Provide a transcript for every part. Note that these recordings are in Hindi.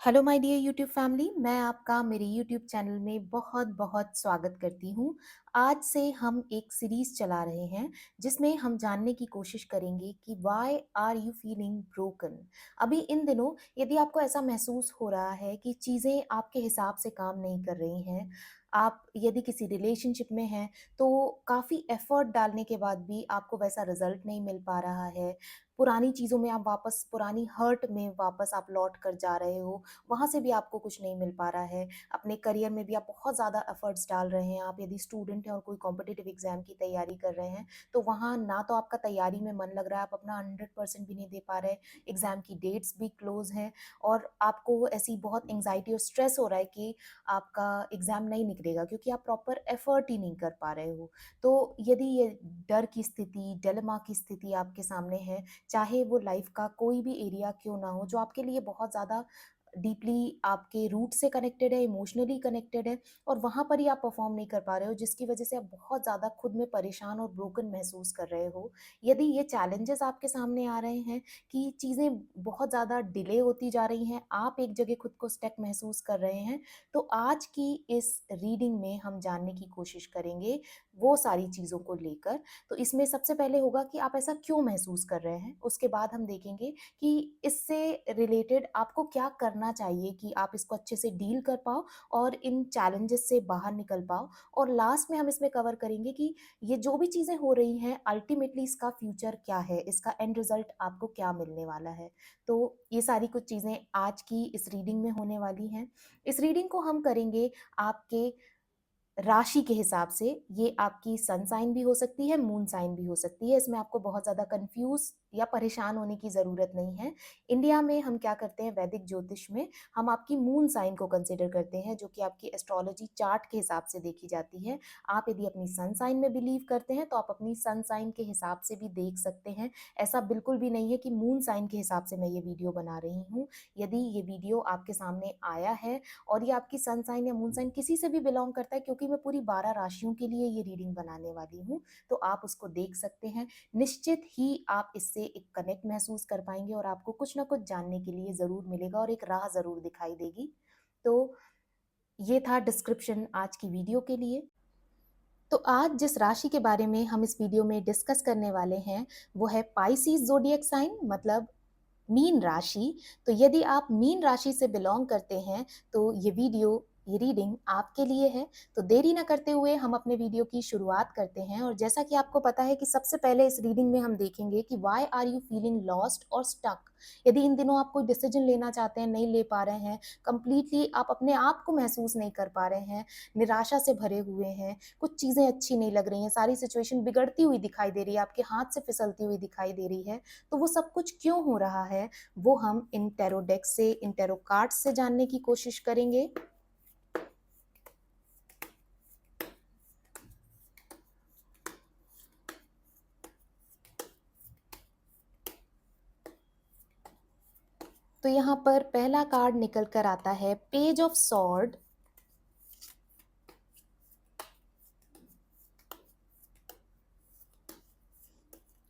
Hello my dear YouTube family, मैं आपका मेरे यूट्यूब चैनल में बहुत बहुत स्वागत करती हूँ। आज से हम एक सीरीज चला रहे हैं जिसमें हम जानने की कोशिश करेंगे कि why are you feeling broken. अभी इन दिनों यदि आपको ऐसा महसूस हो रहा है कि चीज़ें आपके हिसाब से काम नहीं कर रही हैं, आप यदि किसी रिलेशनशिप में हैं तो काफ़ी एफर्ट डालने के बाद भी आपको वैसा रिजल्ट नहीं मिल पा रहा है, पुरानी चीज़ों में आप वापस पुरानी हर्ट में वापस आप लौट कर जा रहे हो, वहाँ से भी आपको कुछ नहीं मिल पा रहा है। अपने करियर में भी आप बहुत ज़्यादा एफर्ट्स डाल रहे हैं। आप यदि स्टूडेंट हैं और कोई कॉम्पिटिटिव एग्ज़ाम की तैयारी कर रहे हैं, तो वहाँ ना तो आपका तैयारी में मन लग रहा है, आप अपना 100% भी नहीं दे पा रहे, एग्ज़ाम की डेट्स भी क्लोज़ हैं और आपको ऐसी बहुत एंग्ज़ायटी और स्ट्रेस हो रहा है कि आपका एग्ज़ाम नहीं निकलेगा क्योंकि आप प्रॉपर एफर्ट ही नहीं कर पा रहे हो। तो यदि ये डर की स्थिति, डिलेमा की स्थिति आपके सामने है, चाहे वो लाइफ़ का कोई भी एरिया क्यों ना हो, जो आपके लिए बहुत ज़्यादा डीपली आपके रूट से कनेक्टेड है, इमोशनली कनेक्टेड है और वहाँ पर ही आप परफ़ॉर्म नहीं कर पा रहे हो, जिसकी वज़ह से आप बहुत ज़्यादा खुद में परेशान और ब्रोकन महसूस कर रहे हो। यदि ये चैलेंजेज़ आपके सामने आ रहे हैं कि चीज़ें बहुत ज़्यादा डिले होती जा रही हैं, आप एक जगह खुद को स्टक महसूस कर रहे हैं, तो आज की इस रीडिंग में हम जानने की कोशिश करेंगे वो सारी चीज़ों को लेकर। तो इसमें सबसे पहले होगा कि आप ऐसा क्यों महसूस कर रहे हैं? उसके बाद हम देखेंगे कि इससे रिलेटेड आपको क्या करना चाहिए कि आप इसको अच्छे से डील कर पाओ और इन चैलेंजेस से बाहर निकल पाओ। और लास्ट में हम इसमें कवर करेंगे कि ये जो भी चीज़ें हो रही हैं अल्टीमेटली इसका फ्यूचर क्या है, इसका एंड रिजल्ट आपको क्या मिलने वाला है। तो ये सारी कुछ चीज़ें आज की इस रीडिंग में होने वाली हैं। इस रीडिंग को हम करेंगे आपके राशि के हिसाब से। ये आपकी सन साइन भी हो सकती है, मून साइन भी हो सकती है। इसमें आपको बहुत ज़्यादा कन्फ्यूज़ या परेशान होने की ज़रूरत नहीं है। इंडिया में हम क्या करते हैं, वैदिक ज्योतिष में हम आपकी मून साइन को कंसिडर करते हैं, जो कि आपकी एस्ट्रोलॉजी चार्ट के हिसाब से देखी जाती है। आप यदि अपनी सन साइन में बिलीव करते हैं, तो आप अपनी सन साइन के हिसाब से भी देख सकते हैं। ऐसा बिल्कुल भी नहीं है कि मून साइन के हिसाब से मैं ये वीडियो बना रही हूँ। यदि ये वीडियो आपके सामने आया है और ये आपकी सन साइन या मून साइन किसी से भी बिलोंग करता है, क्योंकि मैं पूरी 12 राशियों के लिए ये रीडिंग बनाने वाली हूँ, तो आप उसको देख सकते हैं। निश्चित ही आप इससे एक कनेक्ट महसूस कर पाएंगे और आपको कुछ ना कुछ जानने के लिए ज़रूर मिलेगा और एक राह ज़रूर दिखाई देगी। तो ये था डिस्क्रिप्शन आज की वीडियो के लिए। तो आज जिस राशि के बारे में हम इस वीडियो में डिस्कस करने वाले हैं, वो है पाइसिस ज़ोडिएक साइन, मतलब मीन राशि। तो यदि आप मीन राशि से बिलोंग करते हैं, तो ये रीडिंग आपके लिए है। तो देरी ना करते हुए हम अपने वीडियो की शुरुआत करते हैं। और जैसा कि आपको पता है कि सबसे पहले इस रीडिंग में हम देखेंगे कि why are you feeling lost और स्टक। यदि इन दिनों आप कोई डिसीजन लेना चाहते हैं, नहीं ले पा रहे हैं, कंप्लीटली आप अपने आप को महसूस नहीं कर पा रहे हैं, निराशा से भरे हुए हैं, कुछ चीज़ें अच्छी नहीं लग रही हैं, सारी सिचुएशन बिगड़ती हुई दिखाई दे रही है, आपके हाथ से फिसलती हुई दिखाई दे रही है, तो वो सब कुछ क्यों हो रहा है, वो हम इन टैरो डेक से, इन टैरो कार्ड्स से जानने की कोशिश करेंगे। तो यहाँ पर पहला कार्ड निकल कर आता है पेज ऑफ सॉर्ड।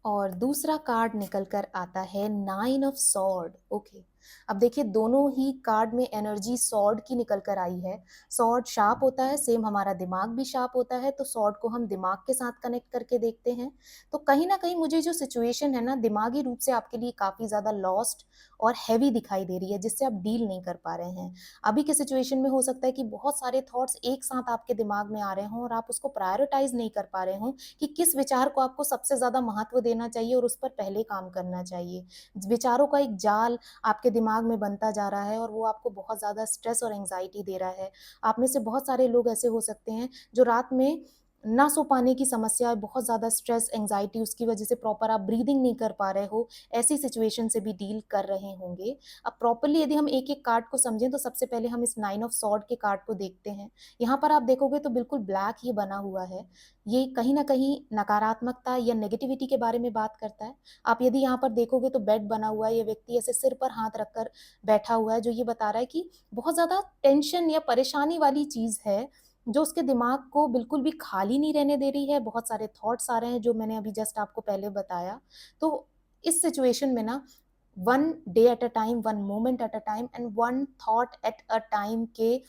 और दूसरा कार्ड निकल कर आता है नाइन ऑफ सॉर्ड। ओके, अब देखिए दोनों ही कार्ड में एनर्जी सॉर्ड की निकल कर आई है। सॉर्ड शार्प होता है, सेम हमारा दिमाग भी शार्प होता है, तो सॉर्ड को हम दिमाग के साथ कनेक्ट करके देखते हैं। तो कहीं ना कहीं मुझे जो सिचुएशन है ना, दिमागी रूप से आपके लिए काफ़ी ज़्यादा लॉस्ट और हैवी दिखाई दे रही है, जिससे आप डील नहीं कर पा रहे हैं। अभी के सिचुएशन में हो सकता है कि बहुत सारे थॉट्स एक साथ आपके दिमाग में आ रहे हों और आप उसको प्रायोरिटाइज नहीं कर पा रहे हों कि किस विचार को आपको सबसे ज़्यादा महत्व देना चाहिए और उस पर पहले काम करना चाहिए। विचारों का एक जाल आपके दिमाग में बनता जा रहा है और वो आपको बहुत ज़्यादा स्ट्रेस और एंग्जायटी दे रहा है। आप में से बहुत सारे लोग ऐसे हो सकते हैं जो रात में ना सो पाने की समस्या, बहुत ज़्यादा स्ट्रेस, एंग्जायटी, उसकी वजह से प्रॉपर आप ब्रीदिंग नहीं कर पा रहे हो, ऐसी सिचुएशन से भी डील कर रहे होंगे। अब प्रॉपर्ली यदि हम एक-एक कार्ड को समझें, तो सबसे पहले हम इस नाइन ऑफ सॉर्ड के कार्ड को देखते हैं। यहाँ पर आप देखोगे तो बिल्कुल ब्लैक ही बना हुआ है। ये कहीं न कहीं नकारात्मकता या नेगेटिविटी के बारे में बात करता है। आप यदि यहाँ पर देखोगे तो बेड बना हुआ है, ये व्यक्ति ऐसे सिर पर हाथ रखकर बैठा हुआ है, जो ये बता रहा है कि बहुत ज़्यादा टेंशन या परेशानी वाली चीज़ है, जो उसके दिमाग को बिल्कुल भी खाली नहीं रहने दे रही है। बहुत सारे थॉट्स आ रहे हैं, जो मैंने अभी जस्ट आपको पहले बताया। तो इस सिचुएशन में ना one day at a time, one moment at a time and one thought at a time के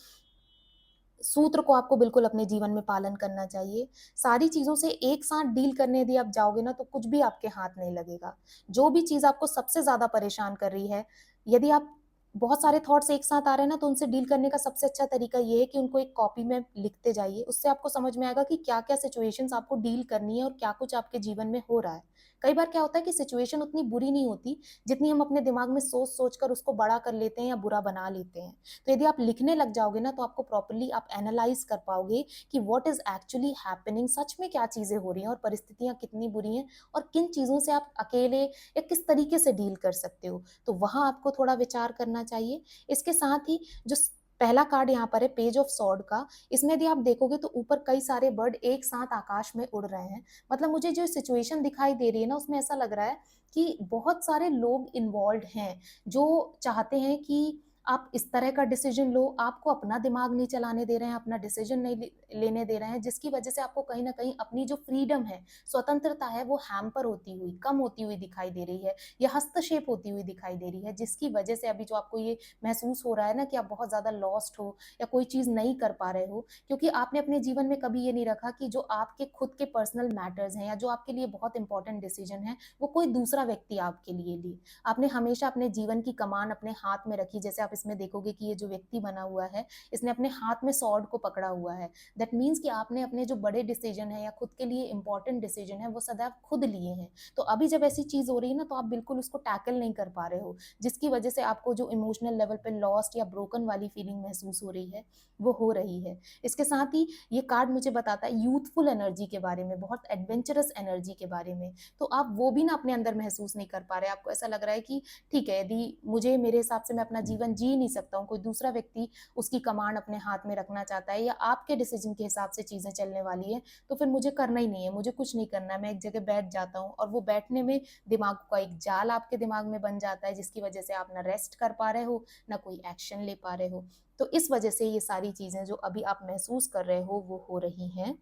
सूत्र को आपको बिल्कुल अपने जीवन में पालन करना चाहिए। सारी चीज़ों से एक साथ डील करने यदि आप जाओगे ना, तो कुछ भी आपके हाथ नहीं लगेगा। जो भी चीज़ आपको सबसे ज़्यादा परेशान कर रही है, यदि आप बहुत सारे थॉट्स एक साथ आ रहे हैं ना, तो उनसे डील करने का सबसे अच्छा तरीका ये है कि उनको एक कॉपी में लिखते जाइए। उससे आपको समझ में आएगा कि क्या-क्या सिचुएशंस आपको डील करनी है और क्या कुछ आपके जीवन में हो रहा है। कई बार क्या होता है कि सिचुएशन उतनी बुरी नहीं होती, जितनी हम अपने दिमाग में सोच-सोच कर उसको बड़ा कर लेते हैं या बुरा बना लेते हैं। तो यदि आप लिखने लग जाओगे ना, तो आपको प्रॉपर्ली आप एनालाइज कर पाओगे कि व्हाट इज एक्चुअली हैपनिंग, सच में क्या चीजें हो रही हैं और परिस्थितियां कितनी बुरी हैं और किन चीजों से आप अकेले या किस तरीके से डील कर सकते हो। तो वहां आपको थोड़ा विचार करना चाहिए। इसके साथ ही जो पहला कार्ड यहाँ पर है पेज ऑफ सॉर्ड का, इसमें यदि आप देखोगे तो ऊपर कई सारे बर्ड एक साथ आकाश में उड़ रहे हैं। मतलब मुझे जो सिचुएशन दिखाई दे रही है ना, उसमें ऐसा लग रहा है कि बहुत सारे लोग इन्वॉल्व हैं जो चाहते हैं कि आप इस तरह का डिसीजन लो, आपको अपना दिमाग नहीं चलाने दे रहे हैं, अपना डिसीजन नहीं लेने दे रहे हैं, जिसकी वजह से आपको कहीं ना कहीं अपनी जो फ्रीडम है, स्वतंत्रता है, वो हैम्पर होती हुई, कम होती हुई दिखाई दे रही है या हस्तक्षेप होती हुई दिखाई दे रही है, जिसकी वजह से अभी जो आपको ये महसूस हो रहा है ना कि आप बहुत ज्यादा लॉस्ट हो या कोई चीज नहीं कर पा रहे हो, क्योंकि आपने अपने जीवन में कभी ये नहीं रखा कि जो आपके खुद के पर्सनल मैटर्स हैं या जो आपके लिए बहुत इंपॉर्टेंट डिसीजन है, वो कोई दूसरा व्यक्ति आपके लिए ले। आपने हमेशा अपने जीवन की कमान अपने हाथ में रखी। जैसे आप इसमें देखोगे कि ये जो व्यक्ति बना हुआ है, इसने अपने हाथ में सॉर्ड को पकड़ा हुआ है। दैट मीन्स कि आपने अपने जो बड़े डिसीजन है या खुद के लिए इंपॉर्टेंट डिसीजन है, वो सदैव खुद लिए हैं। तो अभी जब ऐसी चीज हो रही है ना, तो आप बिल्कुल उसको टैकल नहीं कर पा रहे हो, जिसकी वजह से आपको जो इमोशनल लेवल पे लॉस्ट या ब्रोकन वाली फीलिंग महसूस हो रही है, वो हो रही है। इसके साथ ही ये कार्ड मुझे बताता है यूथफुल एनर्जी के बारे में, बहुत एडवेंचरस एनर्जी के बारे में। तो आप वो भी ना अपने अंदर महसूस नहीं कर पा रहे। आपको ऐसा लग रहा है कि ठीक है, यदि मुझे मेरे हिसाब से मैं अपना जीवन जी नहीं सकता हूँ, कोई दूसरा व्यक्ति उसकी कमांड अपने हाथ में रखना चाहता है या आपके डिसीजन के हिसाब से चीजें चलने वाली है, तो फिर मुझे करना ही नहीं है, मुझे कुछ नहीं करना है, मैं एक जगह बैठ जाता हूँ। और वो बैठने में दिमाग का एक जाल आपके दिमाग में बन जाता है, जिसकी वजह से आप ना रेस्ट कर पा रहे हो, ना कोई एक्शन ले पा रहे हो। तो इस वजह से ये सारी चीजें जो अभी आप महसूस कर रहे हो, वो हो रही हैं।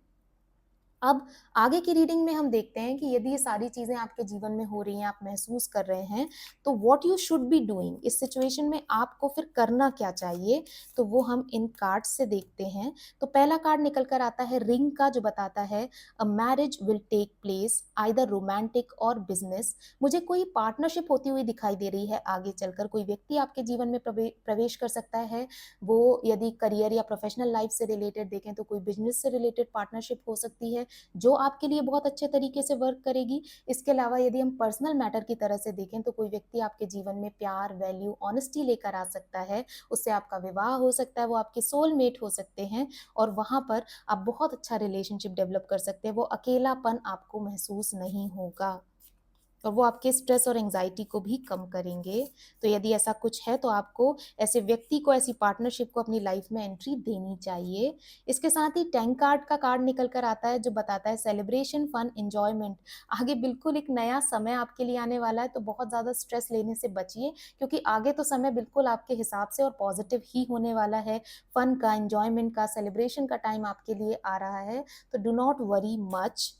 अब आगे की रीडिंग में हम देखते हैं कि यदि ये सारी चीजें आपके जीवन में हो रही हैं, आप महसूस कर रहे हैं, तो what you should be doing, इस सिचुएशन में आपको फिर करना क्या चाहिए। तो वो हम इन कार्ड से देखते हैं। तो पहला कार्ड निकल कर आता है रिंग का, जो बताता है a marriage will take place either romantic or business. मुझे कोई पार्टनरशिप होती हुई दिखाई दे रही है। आगे चलकर कोई व्यक्ति आपके जीवन में प्रवेश कर सकता है। वो यदि करियर या प्रोफेशनल लाइफ से रिलेटेड देखें, तो कोई बिजनेस से रिलेटेड पार्टनरशिप हो सकती है, जो आपके लिए बहुत अच्छे तरीके से वर्क करेगी। इसके अलावा यदि हम पर्सनल मैटर की तरह से देखें, तो कोई व्यक्ति आपके जीवन में प्यार, वैल्यू, ऑनेस्टी लेकर आ सकता है। उससे आपका विवाह हो सकता है, वो आपके सोलमेट हो सकते हैं और वहां पर आप बहुत अच्छा रिलेशनशिप डेवलप कर सकते हैं। वो अकेलापन आपको महसूस नहीं होगा और वो आपके स्ट्रेस और एंजाइटी को भी कम करेंगे। तो यदि ऐसा कुछ है, तो आपको ऐसे व्यक्ति को, ऐसी पार्टनरशिप को अपनी लाइफ में एंट्री देनी चाहिए। इसके साथ ही टैंक कार्ड का कार्ड निकल कर आता है, जो बताता है सेलिब्रेशन, फन, एंजॉयमेंट। आगे बिल्कुल एक नया समय आपके लिए आने वाला है, तो बहुत ज़्यादा स्ट्रेस लेने से बचिए, क्योंकि आगे तो समय बिल्कुल आपके हिसाब से और पॉजिटिव ही होने वाला है। फन का, एंजॉयमेंट का, सेलिब्रेशन का टाइम आपके लिए आ रहा है। तो डू नॉट वरी मच।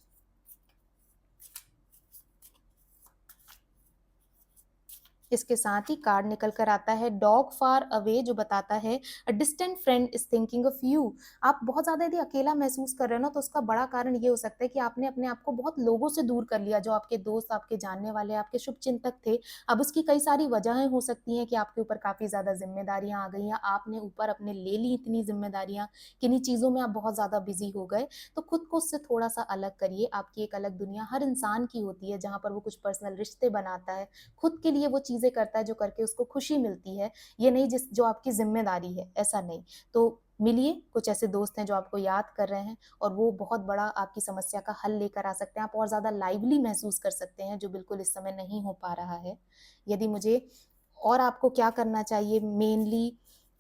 इसके साथ ही कार्ड निकल कर आता है डॉग फार अवे, जो बताता है a distant friend is thinking of you. आप बहुत ज्यादा यदि अकेला महसूस कर रहे हो ना, तो उसका बड़ा कारण ये हो सकता है कि आपने अपने आप को बहुत लोगों से दूर कर लिया, जो आपके दोस्त, आपके जानने वाले, आपके शुभ चिंतक थे। अब उसकी कई सारी वजहें हो सकती हैं कि आपके ऊपर काफी ज्यादा जिम्मेदारियां आ गई, या आपने ऊपर अपने ले ली इतनी जिम्मेदारियां, किन्हीं चीजों में आप बहुत ज्यादा बिजी हो गए। तो खुद को उससे थोड़ा सा अलग करिए। आपकी एक अलग दुनिया हर इंसान की होती है, जहां पर वो कुछ पर्सनल रिश्ते बनाता है, खुद के लिए वो चीजें करता है जो करके उसको खुशी मिलती है। ये नहीं जिस जो आपकी जिम्मेदारी है, ऐसा नहीं। तो मिलिए, कुछ ऐसे दोस्त हैं जो आपको याद कर रहे हैं और वो बहुत बड़ा आपकी समस्या का हल लेकर आ सकते हैं। आप और ज्यादा लाइवली महसूस कर सकते हैं, जो बिल्कुल इस समय नहीं हो पा रहा है। यदि मुझे और आपको क्या करना चाहिए मेनली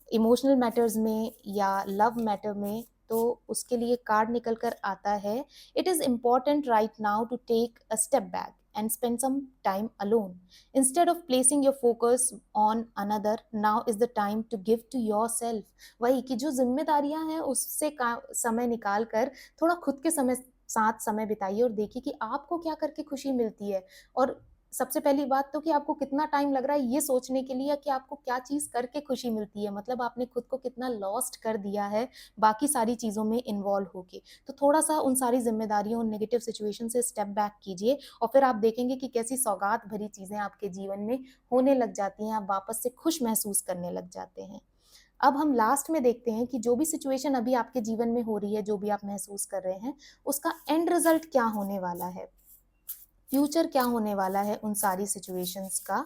इमोशनल मैटर्स में या लव मैटर में, तो उसके लिए कार्ड निकल कर आता है it is important right now to take a step back and spend some time alone. Instead of placing your focus on another, now is the time to give to yourself. वही कि जो जिम्मेदारियां हैं, उससे समय निकाल कर थोड़ा खुद के समय साथ समय बिताइए और देखिए कि आपको क्या करके खुशी मिलती है। और सबसे पहली बात तो कि आपको कितना टाइम लग रहा है ये सोचने के लिए कि आपको क्या चीज़ करके खुशी मिलती है, मतलब आपने खुद को कितना लॉस्ट कर दिया है बाकी सारी चीज़ों में इन्वॉल्व होके। तो थोड़ा-सा उन सारी ज़िम्मेदारियों, उन नेगेटिव सिचुएशन से स्टेप बैक कीजिए और फिर आप देखेंगे कि कैसी सौगात भरी चीज़ें आपके जीवन में होने लग जाती हैं, आप वापस से खुश महसूस करने लग जाते हैं। अब हम लास्ट में देखते हैं कि जो भी सिचुएशन अभी आपके जीवन में हो रही है, जो भी आप महसूस कर रहे हैं, उसका एंड रिजल्ट क्या होने वाला है? फ्यूचर क्या होने वाला है उन सारी सिचुएशंस का?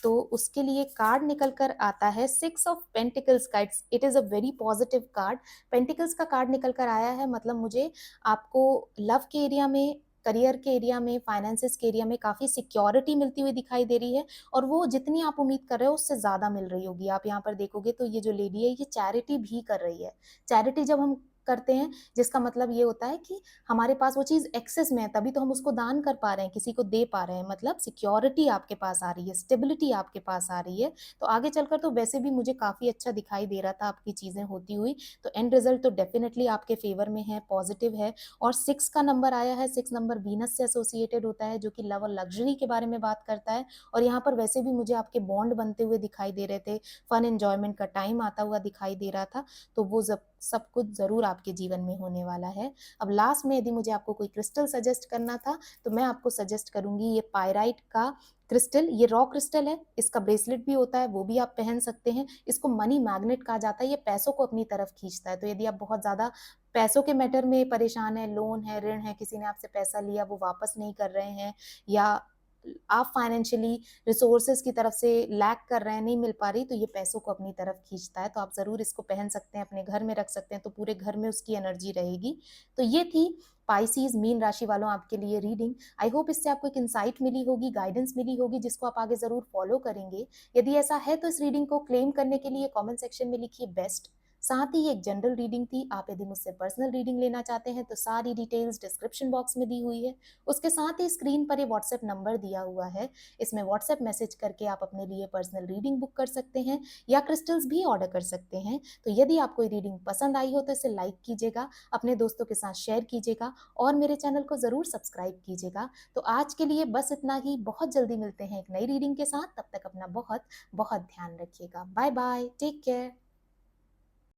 तो उसके लिए कार्ड निकल कर आता है सिक्स ऑफ पेंटिकल्स का। It is a very positive card. Pentacles का कार्ड निकल कर आया है, मतलब मुझे आपको लव के एरिया में, करियर के एरिया में, फाइनेंसेस के एरिया में काफ़ी सिक्योरिटी मिलती हुई दिखाई दे रही है और वो जितनी आप उम्मीद कर रहे हो उससे ज़्यादा मिल रही होगी। आप यहाँ पर देखोगे तो ये जो लेडी है ये चैरिटी भी कर रही है। चैरिटी जब हम करते हैं, जिसका मतलब ये होता है कि हमारे पास वो चीज़ एक्सेस में है, तभी तो हम उसको दान कर पा रहे हैं, किसी को दे पा रहे हैं, मतलब सिक्योरिटी आपके पास आ रही है, स्टेबिलिटी आपके पास आ रही है। तो आगे चलकर तो वैसे भी मुझे काफ़ी अच्छा दिखाई दे रहा था आपकी चीज़ें होती हुई, तो एंड रिजल्ट तो डेफिनिटली आपके फेवर में है, पॉजिटिव है। और 6 का नंबर आया है, 6 नंबर वीनस से एसोसिएटेड होता है, जो कि लव और लग्ज़री के बारे में बात करता है। और यहाँ पर वैसे भी मुझे आपके बॉन्ड बनते हुए दिखाई दे रहे थे, फन एन्जॉयमेंट का टाइम आता हुआ दिखाई दे रहा था, तो वो सब कुछ ज़रूर आपके जीवन में होने वाला है। अब लास्ट में यदि मुझे आपको कोई क्रिस्टल सजेस्ट करना था, तो मैं आपको सजेस्ट करूँगी ये पाइराइट का क्रिस्टल। ये रॉ क्रिस्टल है, इसका ब्रेसलेट भी होता है, वो भी आप पहन सकते हैं। इसको मनी मैग्नेट कहा जाता है, ये पैसों को अपनी तरफ खींचता है। तो यदि आप बहुत ज़्यादा पैसों के मैटर में परेशान हैं, लोन है, ऋण है, किसी ने आपसे पैसा लिया, वो वापस नहीं कर रहे हैं, या आप फाइनेंशियली रिसोर्सेज की तरफ से लैक कर रहे हैं, नहीं मिल पा रही, तो ये पैसों को अपनी तरफ खींचता है। तो आप ज़रूर इसको पहन सकते हैं, अपने घर में रख सकते हैं, तो पूरे घर में उसकी एनर्जी रहेगी। तो ये थी पाइसीज़ मीन राशि वालों आपके लिए रीडिंग। आई होप इससे आपको एक इनसाइट मिली होगी, गाइडेंस मिली होगी, जिसको आप आगे ज़रूर फॉलो करेंगे। यदि ऐसा है तो इस रीडिंग को क्लेम करने के लिए कमेंट सेक्शन में लिखिए बेस्ट। साथ ही ये एक जनरल रीडिंग थी, आप यदि मुझसे पर्सनल रीडिंग लेना चाहते हैं तो सारी डिटेल्स डिस्क्रिप्शन बॉक्स में दी हुई है। उसके साथ ही स्क्रीन पर ये व्हाट्सएप नंबर दिया हुआ है, इसमें व्हाट्सएप मैसेज करके आप अपने लिए पर्सनल रीडिंग बुक कर सकते हैं या क्रिस्टल्स भी ऑर्डर कर सकते हैं। तो यदि आपको ये रीडिंग पसंद आई हो तो इसे लाइक कीजिएगा, अपने दोस्तों के साथ शेयर कीजिएगा और मेरे चैनल को ज़रूर सब्सक्राइब कीजिएगा। तो आज के लिए बस इतना ही, बहुत जल्दी मिलते हैं एक नई रीडिंग के साथ, तब तक अपना बहुत बहुत ध्यान रखिएगा। Bye bye, take care.